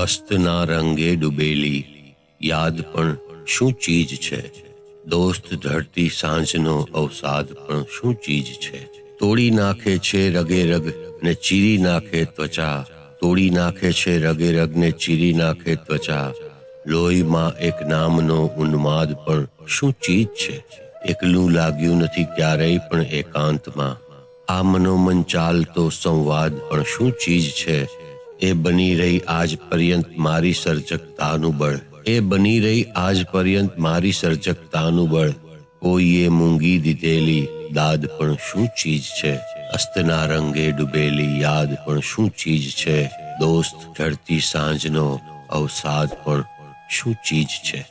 અસ્તના રંગે ડૂબેલી યાદ પણ શું ચીજ છે? દોસ્ત ઢળતી સાંજનો અવસાદ પણ શું ચીજ છે? તોડી નાખે છે રગે રગ ને ચીરી નાખે ત્વચા, તોડી નાખે છે રગે રગ ને ચીરી નાખે ત્વચા. લોહીમાં એક નામનો ઉન્માદ પણ શું ચીજ છે? એકલું લાગ્યું નથી ક્યારેય પણ એકાંતમાં. આ મનોમન ચાલતો સંવાદ પણ શું ચીજ છે? એ બની રહી આજ પર્યંત મારી સર્જકતાનું બળ, એ બની રહી આજ પર્યંત મારી સર્જકતાનું બળ. કોઈએ મૂંગી દીધેલી દાદ પણ શું ચીજ છે? અસ્તના રંગે ડૂબેલી યાદ પણ શું ચીજ છે? દોસ્ત ઢળતી સાંજનો અવસાદ પણ શું ચીજ છે?